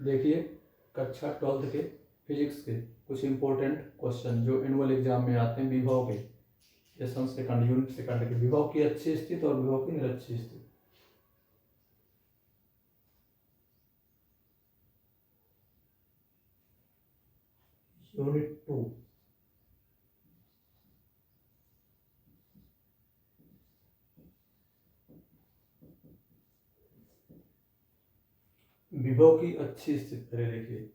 देखिए कक्षा 12th के फिजिक्स के कुछ इंपॉर्टेंट क्वेश्चन जो एनुअल एग्जाम में आते हैं विभव के लेसन सेकंड यूनिट सेकंड के विभव की अच्छी स्थिति और विभव की निरक्षी स्थिति। यूनिट 2 विभव की अच्छी स्थिति। पहले देखिए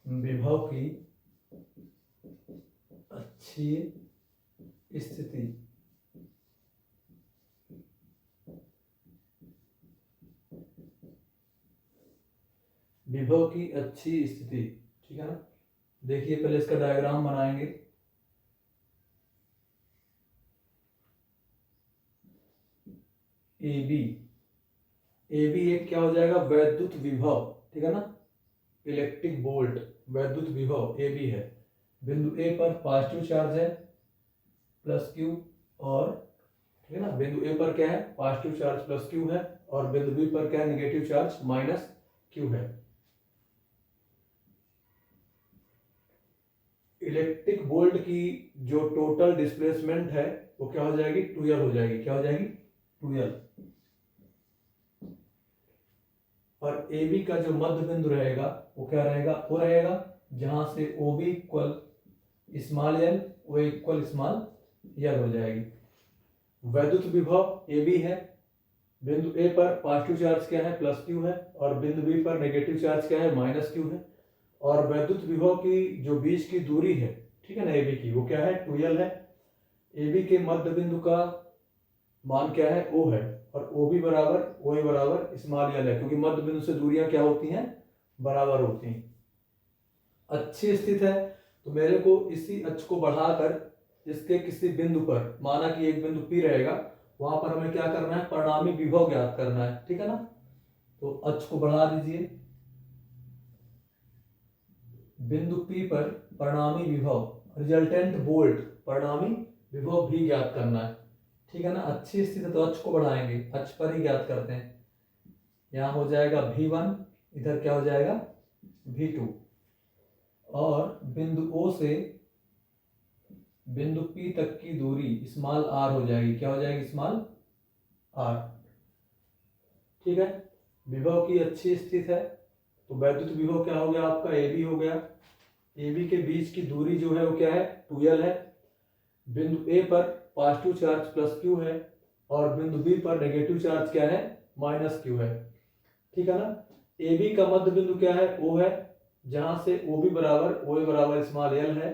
विभव की अच्छी स्थिति विभव की अच्छी स्थिति, ठीक है ना। देखिए पहले इसका डायग्राम बनाएंगे। ए बी एक क्या हो जाएगा, वैद्युत विभव, ठीक है ना। इलेक्ट्रिक वोल्ट वैद्युत विभव ए बी है। बिंदु ए पर पॉजिटिव चार्ज है प्लस क्यू, और ठीक है ना, बिंदु ए पर क्या है, पॉजिटिव चार्ज प्लस क्यू है, और बिंदु बी पर क्या है, नेगेटिव चार्ज माइनस क्यू है। इलेक्ट्रिक वोल्ट की जो टोटल डिस्प्लेसमेंट है वो क्या हो जाएगी, 2L हो जाएगी। क्या हो जाएगी, 2L। और ए बी का जो मध्य बिंदु रहेगा वो क्या रहेगा, वो रहेगा जहां से O B equal small L, वो इक्वल स्मॉल एल हो जाएगी। वैद्युत विभव ए बी है। बिंदु ए पर पॉजिटिव चार्ज क्या है, प्लस क्यू है, और बिंदु बी पर नेगेटिव चार्ज क्या है, माइनस क्यू है। और वैद्युत विभव की जो बीच की दूरी है, ठीक है ना, ए बी की, वो क्या है, 2L है। ए बी के मध्य बिंदु का मान क्या है, O है, और ओ बी बराबर ओ ए बराबर स्मॉल एल है, क्योंकि मध्य बिंदु से दूरियां क्या होती हैं, बराबर होती हैं। अच्छी स्थिति है तो मेरे को इसी अक्ष को बढ़ाकर इसके किसी बिंदु पर, माना कि एक बिंदु P रहेगा, वहां पर हमें क्या करना है, परिणामी विभव ज्ञात करना है, ठीक है ना। तो अक्ष को बढ़ा दीजिए। बिंदु P पर परिणामी विभव, रिजल्टेंट वोल्ट, परिणामी विभव भी ज्ञात करना है, ठीक है ना। अच्छी स्थिति तो अक्ष को बढ़ाएंगे, अक्ष पर ही ज्ञात करते हैं। यहाँ हो जाएगा V1, इधर क्या हो जाएगा, V2, और बिंदु O से बिंदु P तक की दूरी स्मॉल r हो जाएगी। क्या हो जाएगी, स्मॉल r, ठीक है। विभव की अच्छी स्थिति है तो वैद्युत विभव क्या हो गया आपका, AB हो गया। AB के बीच की दूरी जो है वो क्या है, 2L है। बिंदु A पर पॉजिटिव चार्ज प्लस क्यू है, और बिंदु B पर नेगेटिव चार्ज क्या है, माइनस क्यू है, ठीक है ना। AB का मध्य बिंदु क्या है, O है, जहां से OB बराबर OA बराबर स्मॉल एल है।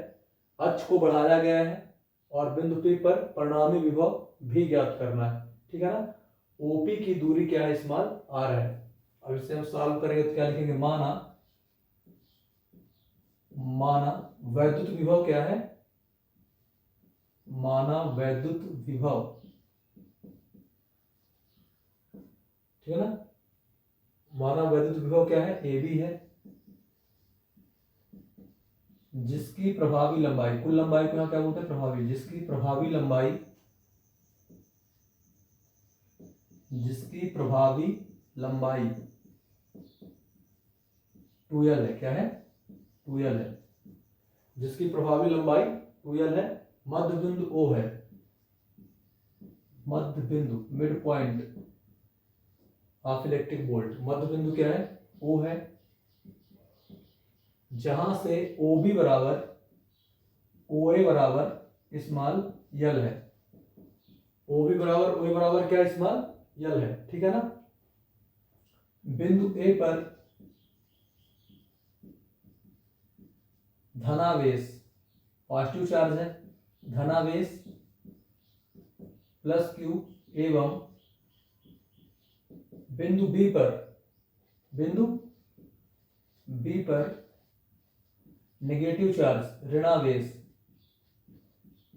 अक्ष को बढ़ाया गया है, और बिंदु P पर परिणामी विभव भी ज्ञात करना है, ठीक है ना। OP की दूरी क्या है, स्मॉल r है। अब इसे हम सॉल्व करेंगे तो क्या लिखेंगे, माना वैद्युत विभव क्या है, माना वैद्युत विभव, ठीक है ना। माना वैद्युत विभव क्या है, AB है, जिसकी प्रभावी लंबाई, कुल लंबाई को यहाँ क्या बोलते हैं, प्रभावी, जिसकी प्रभावी लंबाई, जिसकी प्रभावी लंबाई 2L है। क्या है, 2L है, जिसकी प्रभावी लंबाई 2L है। मध्य बिंदु O है, मध्य बिंदु, mid point of electric volt, मध्य बिंदु क्या है, O है, जहां से OB बराबर OA बराबर स्मॉल एल है। OB बराबर OA बराबर क्या, स्मॉल एल है, ठीक है ना। बिंदु A पर धनावेश, पॉजिटिव चार्ज है, धनावेश प्लस क्यू, एवं बिंदु B पर नेगेटिव चार्ज,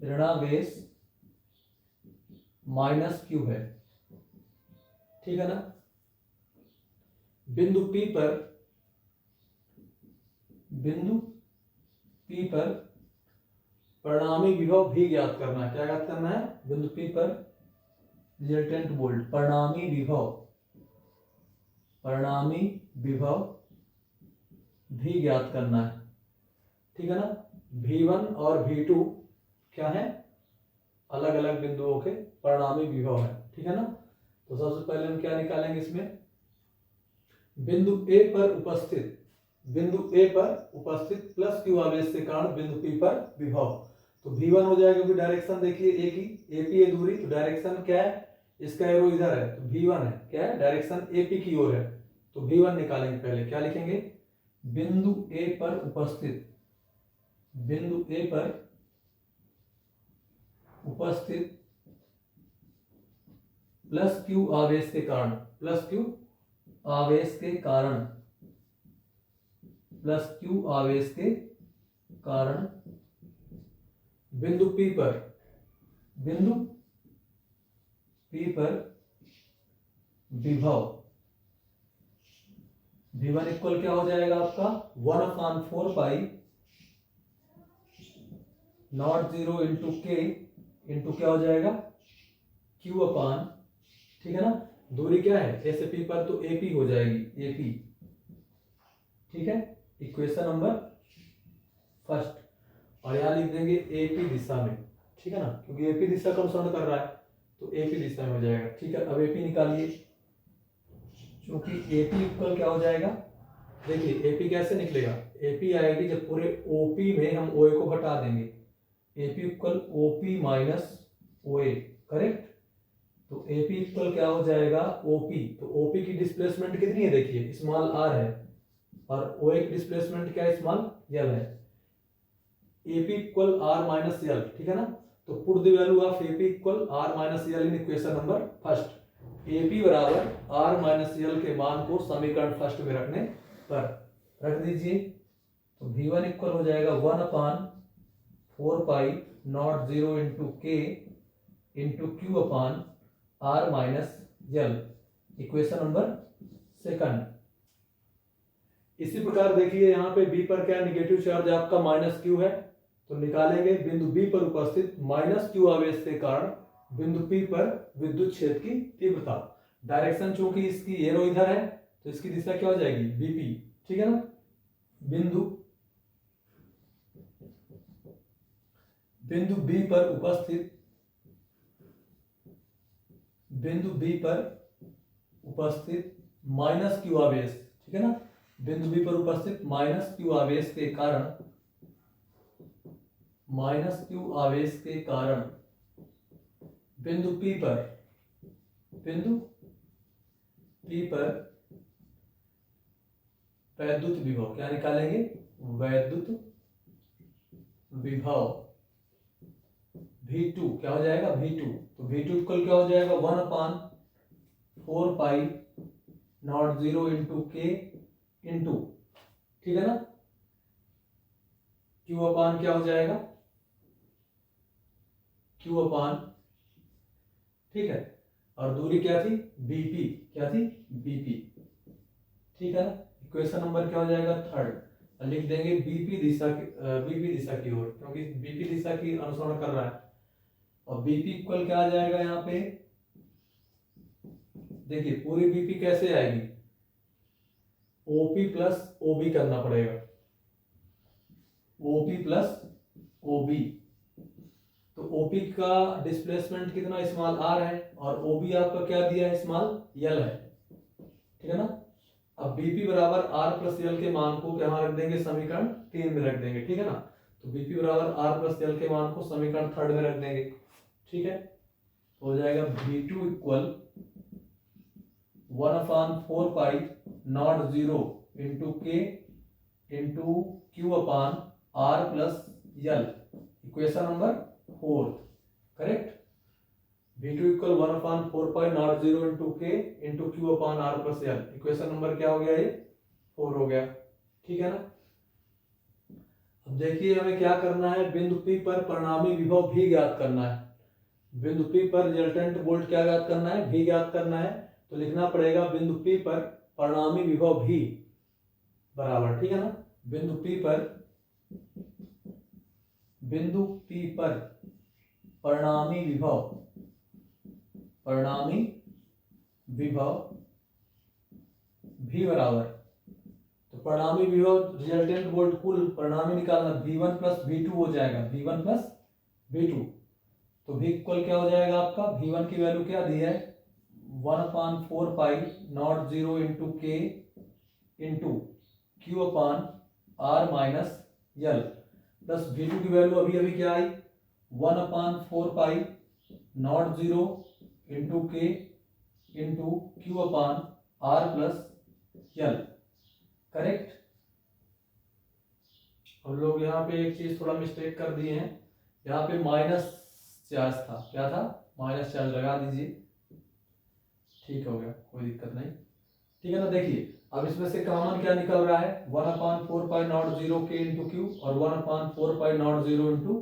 ऋणावेश माइनस क्यू है, ठीक है ना। बिंदु P पर परिणामी विभव भी ज्ञात करना है। क्या ज्ञात करना है, बिंदु P पर रिजल्टेंट वोल्ट, परिणामी विभव परिणामी विभव भी ज्ञात करना है, ठीक है ना। V1 और V2 क्या है, अलग अलग बिंदुओं के परिणामी विभव है, ठीक है ना। तो सबसे पहले हम क्या निकालेंगे इसमें, बिंदु A पर उपस्थित प्लस Q आवेश के कारण बिंदु P पर विभव। तो V1 हो जाएगा, क्योंकि डायरेक्शन देखिए A की, AP है दूरी, तो डायरेक्शन क्या है, इसका एरो इधर है, तो V1 है, क्या है, डायरेक्शन AP की ओर है, तो V1 निकालेंगे। पहले क्या लिखेंगे, बिंदु A पर उपस्थित प्लस Q आवेश के कारण बिंदु P पर विभव। V1 इक्वल क्या हो जाएगा आपका, 1/4 पाई नॉट 0 इंटू के इंटू क्या हो जाएगा, Q अपान, ठीक है ना। दूरी क्या है, A से P पर, तो AP हो जाएगी, AP, ठीक है, इक्वेशन नंबर फर्स्ट। और यहां लिख देंगे AP दिशा में, ठीक है ना, क्योंकि AP दिशा का अनुसरण कर रहा है, तो AP दिशा में हो जाएगा, ठीक है। अब AP निकालिए, क्योंकि AP इक्वल क्या हो जाएगा, देखिए AP कैसे निकलेगा, AP आएगी जब पूरे OP में हम OA को घटा देंगे, AP equal OP minus OA, correct. तो AP इक्वल क्या हो जाएगा, OP, तो OP की डिस्प्लेसमेंट कितनी है, देखिए स्मॉल r है, और OA की डिस्प्लेसमेंट क्या है, स्मॉल l है। AP equal r minus l, ठीक है ना। तो put the value of AP equal r minus l in equation number first. AP बराबर r माइनस l के मान को समीकरण फर्स्ट में रखने पर रख दीजिए, तो V1 इक्वल हो जाएगा 1/4 पाई नॉट 0 इंटू के into Q upon r minus l, equation number second. इसी प्रकार देखिए यहाँ पे B पर क्या नेगेटिव चार्ज आपका माइनस Q है, तो निकालेंगे बिंदु B पर उपस्थित माइनस Q आवेश के कारण बिंदु P पर विद्युत क्षेत्र की तीव्रता। डायरेक्शन चूंकि इसकी एरो इधर है, तो इसकी दिशा क्या हो जाएगी, BP, ठीक है ना। बिंदु B पर उपस्थित माइनस Q आवेश, ठीक है ना, बिंदु B पर उपस्थित माइनस Q आवेश के कारण बिंदु P पर वैद्युत विभव, क्या निकालेंगे, वैद्युत विभव V2 क्या हो जाएगा, V2, तो V2 इक्वल क्या हो जाएगा, 1/4 पाई नॉट 0 इंटू के इंटू, ठीक है ना, Q अपान क्या हो जाएगा, Q अपान, ठीक है, और दूरी क्या थी, BP, क्या थी, BP, ठीक है ना। इक्वेशन नंबर क्या हो जाएगा, थर्ड। लिख देंगे BP दिशा की ओर, क्योंकि BP दिशा की अनुसरण कर रहा है। और BP इक्वल क्या आ जाएगा, यहाँ पे देखिए पूरी BP कैसे आएगी, OP प्लस OB करना पड़ेगा, OP प्लस OB, तो OP का डिस्प्लेसमेंट कितना, स्मॉल r है, और OB आपका क्या दिया है, स्मॉल l है, ठीक है ना। अब BP बराबर r प्लस l के मान को क्या रख देंगे, समीकरण 3 में रख देंगे, ठीक है ना। तो BP बराबर r प्लस l के मान को समीकरण थर्ड में रख देंगे, ठीक है। हो जाएगा V2 equal 1/4 pi not 0 into के into Q upon r plus l, equation number fourth, correct. V2 equal 1/4 pi not 0 into के into Q upon r plus l, equation number क्या हो गया, ये 4 हो गया, ठीक है ना। अब देखिए हमें क्या करना है, बिंदु P पर परिणामी विभव भी ज्ञात करना है। बिंदु P पर रिजल्टेंट वोल्ट क्या ज्ञात करना है, भी ज्ञात करना है, तो लिखना पड़ेगा बिंदु P पर परिणामी विभव भी बराबर, ठीक है ना। बिंदु P पर परिणामी विभव V बराबर, तो परिणामी विभव रिजल्टेंट वोल्ट कुल परिणामी निकालना V1 प्लस V2 हो जाएगा, V1 प्लस V2। तो V इक्वल क्या हो जाएगा आपका, V1 की वैल्यू क्या दी है 1/4 पाई नॉट 0 इंटू के into Q upon R minus यल, प्लस V2 की वैल्यू अभी अभी क्या आई 1/4 पाई नॉट 0 इंटू के into Q upon R plus यल। करेक्ट। हम लोग यहाँ पे एक चीज थोड़ा मिस्टेक कर दिए हैं, यहाँ पे माइनस चार्ज था, क्या था माइनस चार्ज लगा दीजिए, ठीक हो गया, कोई दिक्कत नहीं, ठीक है ना। देखिए अब इसमें से कॉमन क्या निकल रहा है 1/4 पाई नॉट 0 के इंटू क्यू और 1/4 पाई नॉट 0 इंटू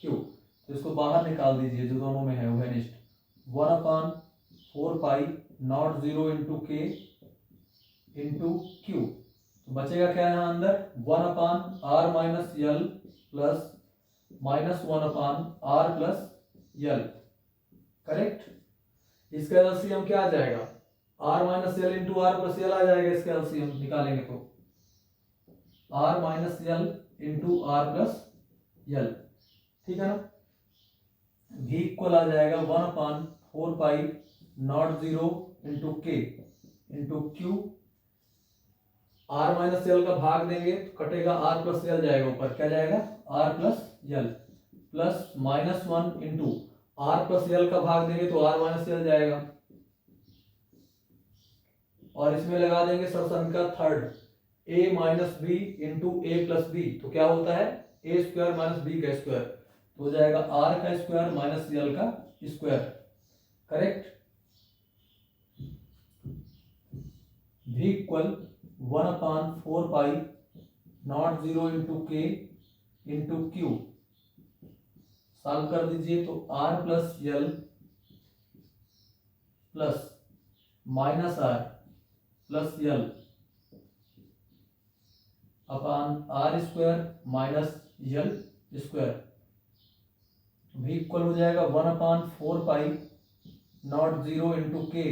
क्यू, तो इसको बाहर निकाल दीजिए जो दोनों में है वेनिस्ट, 1/4 पाई नॉट 0 इंटू के इंटू क्यू, तो बचेगा क्या यहाँ अंदर 1/r माइनस यल प्लस माइनस 1/r प्लस यल। करेक्ट। इसका एलसीएम क्या आ जाएगा r minus l into r plus l आ जाएगा, इसका एलसीएम निकालेंगे तो r minus l into r plus l, ठीक है ना। v इक्वल आ जाएगा 1/4 पाई नॉट 0 इंटू के इंटू क्यू, r माइनस यल का भाग देंगे तो कटेगा r प्लस यल जाएगा ऊपर, क्या जाएगा r प्लस यल, प्लस -1 इंटू r प्लस यल का भाग देंगे तो r माइनस यल जाएगा, और इसमें लगा देंगे सरसन का third a minus B into A plus B, तो क्या होता है a स्क्वायर माइनस बी का स्क्वायर, तो हो जाएगा r का स्क्वायर माइनस यल का square. Correct. v equal 1/4 pi not 0 into के इंटू क्यू, सॉल्व कर दीजिए तो r plus L plus minus r plus L upon are square minus L square, v equal हो जाएगा 1/4 पाई नॉट 0 इंटू के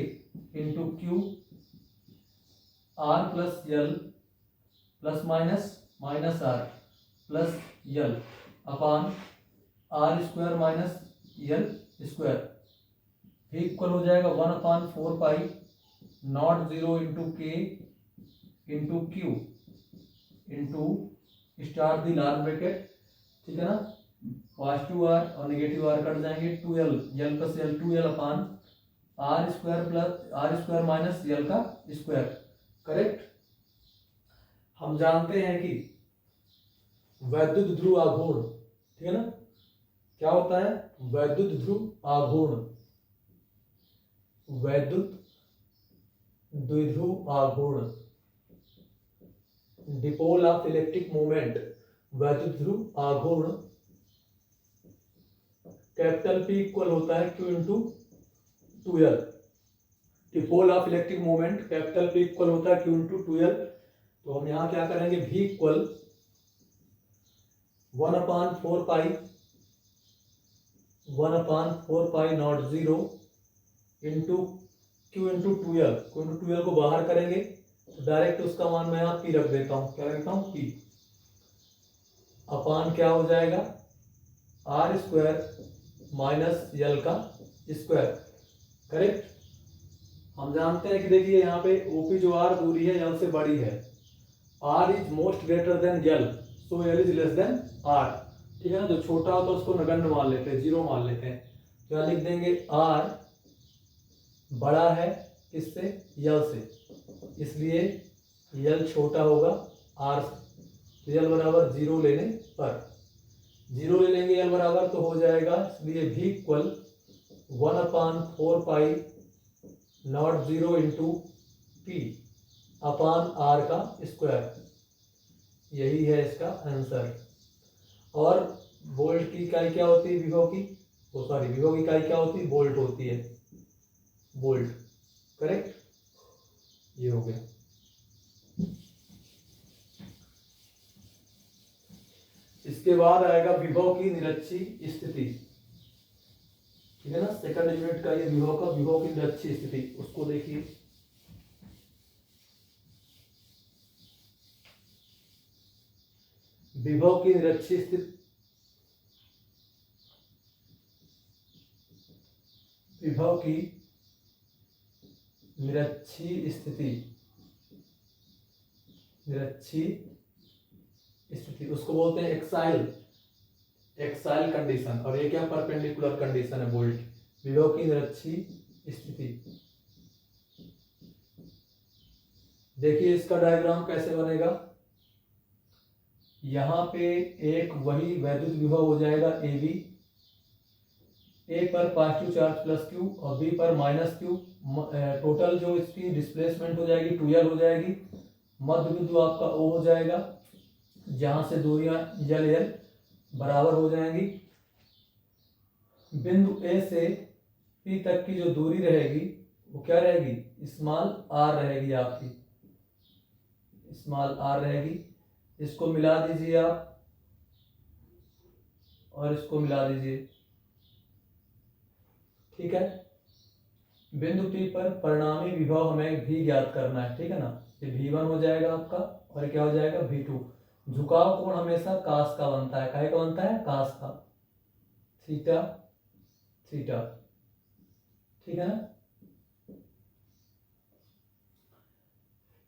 into Q, r plus L plus minus minus r plus L upon are square minus L square, v equal हो जाएगा 1/4 pi not 0 into के into Q into star the large bracket, ठीक है ना, positive r और negative r cut जाएंगे, 2l l plus l 2l upon are square plus r square minus यल का square. Correct. हम जानते हैं कि वैद्युत ध्रुव आघूर्ण, ठीक है ना, क्या होता है वैद्युत ध्रुव आघूर्ण, वैद्युत द्विध्रुव आघूर्ण, डिपोल ऑफ इलेक्ट्रिक मूवमेंट, वैद्युत ध्रुव आघूर्ण, कैपिटल P इक्वल होता है Q into 2L, dipole of electric movement capital P equal होता है Q इंटू 2L, तो हम यहाँ क्या करेंगे V equal 1/4 pi not 0 into Q into 2L, Q into 2L को बाहर करेंगे तो डायरेक्ट उसका मान मैं यहाँ P रख देता हूँ, क्या रखता हूँ P अपान क्या हो जाएगा आर स्क्वायर माइनस यल का स्क्वायर। करेक्ट। हम जानते हैं कि देखिए यहाँ पे OP जो r दूरी है यल से बड़ी है, r is most greater than L, so L is less than r, ठीक है ना, जो छोटा होता है उसको नगण्य मान लेते हैं, जीरो मान लेते हैं, तो यहाँ लिख देंगे r बड़ा है किससे यल से, इसलिए यल छोटा होगा r से, तो यल बराबर 0 लेने पर 0 ले लेंगे यल बराबर तो हो जाएगा, इसलिए v equal 1/4 pi not 0 into P upon r का स्क्वायर, यही है इसका आंसर। और वोल्ट की इकाई क्या होती है विभव की, विभव की इकाई क्या होती है वोल्ट होती है, वोल्ट। करेक्ट। ये हो गया। इसके बाद आएगा विभव की निरक्षी स्थिति, ठीक है ना, सेकंड यूनिट का ये विभव की निरक्षी स्थिति, उसको देखिए। विभव की निरक्षीय स्थिति, विभव की निरक्षीय स्थिति, निरक्षीय स्थिति उसको बोलते हैं एक्साइल, एक्साइल कंडीशन। और ये क्या, परपेंडिकुलर कंडीशन है बोल्ट की। विभव की निरक्षीय स्थिति, देखिए इसका डायग्राम कैसे बनेगा। यहां पे एक वही वैद्युत विभव हो जाएगा ए बी, ए पर पॉजिटिव चार्ज प्लस क्यू और बी पर माइनस क्यू। टोटल जो इसकी डिस्प्लेसमेंट हो जाएगी 2L हो जाएगी। मध्य बिंदु आपका O हो जाएगा, जहां से दूरियां L L बराबर हो जाएंगी। बिंदु A से P तक की जो दूरी रहेगी वो क्या रहेगी, स्मॉल r रहेगी आपकी, स्मॉल r रहेगी। इसको मिला दीजिए आप और इसको मिला दीजिए, ठीक है। बिंदु P पर परिणामी विभव हमें भी ज्ञात करना है, ठीक है ना। ये V1 हो जाएगा आपका और क्या हो जाएगा V2। झुकाव कोण हमेशा कास का बनता है, काहे का बनता है, कास का, थीटा थीटा, ठीक है ना।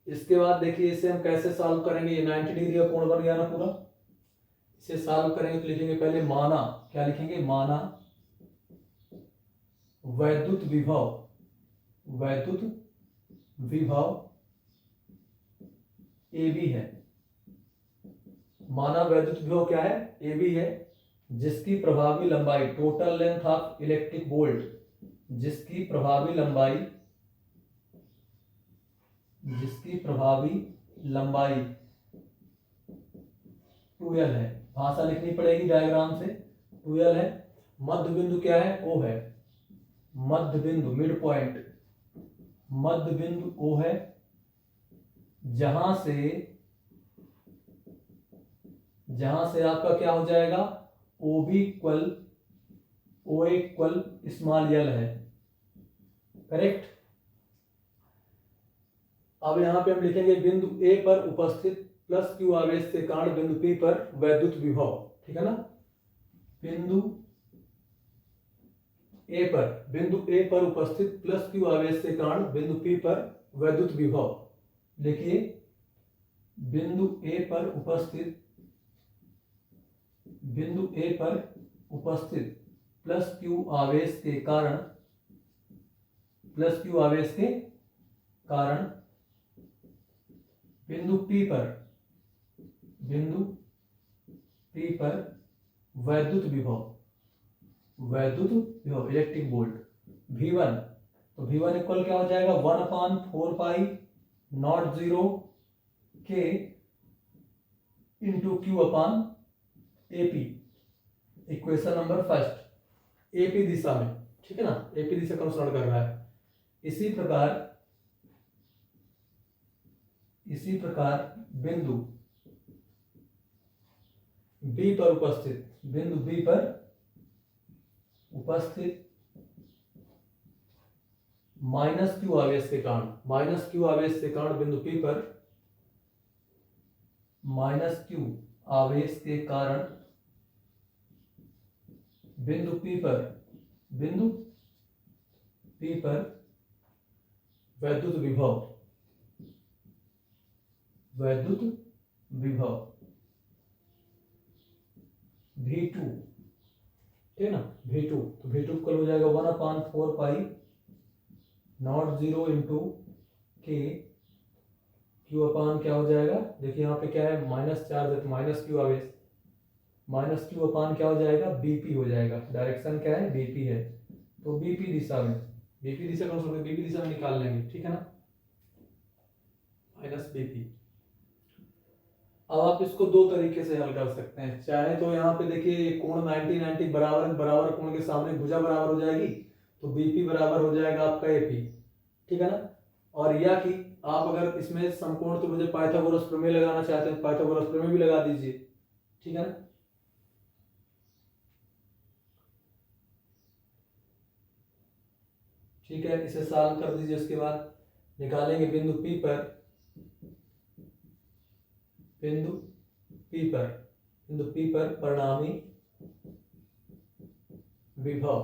इसके बाद देखिए इसे हम कैसे सॉल्व करेंगे। ये 90 डिग्री का कोण बन गया ना पूरा। इसे सॉल्व करेंगे तो लिखेंगे पहले माना, क्या लिखेंगे, माना वैद्युत विभव, वैद्युत विभव ए बी है। माना वैद्युत विभव क्या है, ए बी है, जिसकी प्रभावी लंबाई, total length of electric bolt, जिसकी प्रभावी लंबाई, जिसकी प्रभावी लंबाई 2L है। भाषा लिखनी पड़ेगी डायग्राम से, 2L है। मध्य बिंदु क्या है, O है। मध्य बिंदु मिड पॉइंट, मध्य बिंदु O है, जहां से आपका क्या हो जाएगा, OB equal OA equal small l है, करेक्ट। अब यहां पे हम लिखेंगे बिंदु A पर उपस्थित प्लस Q आवेश के कारण बिंदु P पर वैद्युत विभव, ठीक है ना। बिंदु A पर उपस्थित प्लस Q आवेश के कारण बिंदु P पर वैद्युत विभव। देखिए बिंदु A पर उपस्थित प्लस Q आवेश के कारण, प्लस Q आवेश के कारण बिंदु P पर वैद्युत विभव, इलेक्ट्रिक बोल्ट V1, तो V1 इक्वल क्या हो जाएगा, 1/4 pi not 0 K into Q upon AP, equation number first. AP दिशा में, ठीक है ना, AP दिशा कंसीडर कर रहा है। इसी प्रकार बिंदु B पर उपस्थित माइनस Q आवेश के कारण, बिंदु P पर माइनस Q आवेश के कारण बिंदु P पर वैद्युत विभव V2, ठीक है ना, V2, तो V2 कल हो जाएगा 1/4 pi not 0 into K Q अपान क्या हो जाएगा, देखिए यहाँ पे क्या है, माइनस चार्ज है तो माइनस Q आवेश, माइनस Q अपान क्या हो जाएगा, BP हो जाएगा। डायरेक्शन क्या है, BP है, तो BP दिशा में, BP दिशा कौन सा, BP दिशा में निकाल लेंगे, ठीक है ना, माइनस BP। अब आप इसको दो तरीके से हल कर सकते हैं। चाहे तो यहाँ पे देखिए कोण 90 बराबर कोण के सामने भुजा बराबर हो जाएगी, तो BP बराबर हो जाएगा आपका AP, ठीक है ना। और या कि आप अगर इसमें समकोण तो मुझे पाइथागोरस प्रमेय लगाना चाहते हैं, पाइथागोरस प्रमेय भी लगा दीजिए, ठीक है ना। ठीक है, इसे सॉल्व कर दीजिए। उसके बाद निकालेंगे बिंदु P पर बिंदु P पर परिणामी विभव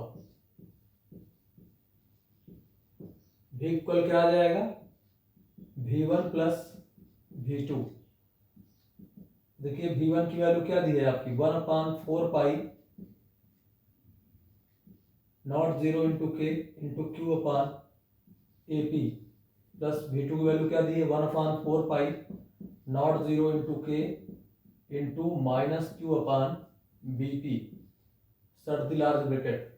V इक्वल क्या आ जाएगा, V1 प्लस V2। देखिए V1 की वैल्यू क्या दी है आपकी, 1/4 पाई नॉट 0 इंटू के इंटू क्यू अपान AP, प्लस V2 की वैल्यू क्या दी है, 1/4 पाई नॉट 0 इंटू के into minus Q upon BP, shut the large bracket.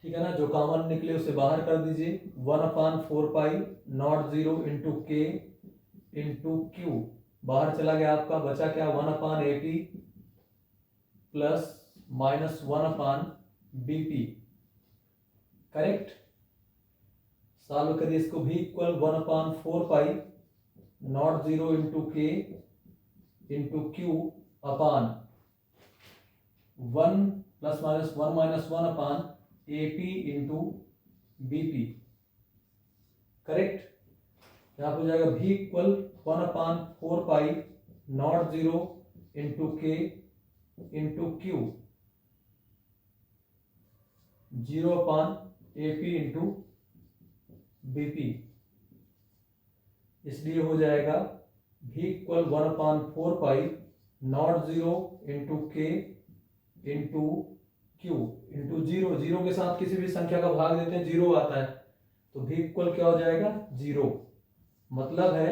ठीक है ना, जो कॉमन निकले उसे बाहर कर दीजिए। 1/4 पाई नॉट 0 इंटू के इंटू क्यू बाहर चला गया आपका, बचा क्या, 1/AP plus minus 1/BP। Correct. Solve करिए इसको। भी इक्वल 1/4 पाई नॉट 0 इंटू के इंटू क्यू अपान 1 प्लस माइनस 1 माइनस 1 अपान AP इंटू BP। करेक्ट। यहाँ पे जाएगा भी इक्वल 1/4 पाई नॉट 0 इंटू के into Q 0/AP into BP। इसलिए हो जाएगा भी इक्वल 1/4 पाई नॉट 0 इंटू के इंटू क्यू इंटू 0, 0 के साथ किसी भी संख्या का भाग देते हैं 0 आता है, तो भी इक्वल क्या हो जाएगा, 0। मतलब है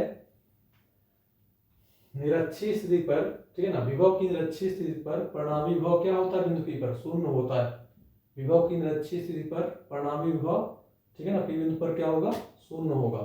निरक्षीय स्थिति पर, ठीक है ना, विभव की निरक्षीय स्थिति पर परिणामी विभव क्या होता है, बिंदु P पर शून्य होता है। विभव की निरक्षीय स्थिति पर परिणामी विभव, ठीक है ना, P बिंदु पर क्या होगा, शून्य होगा।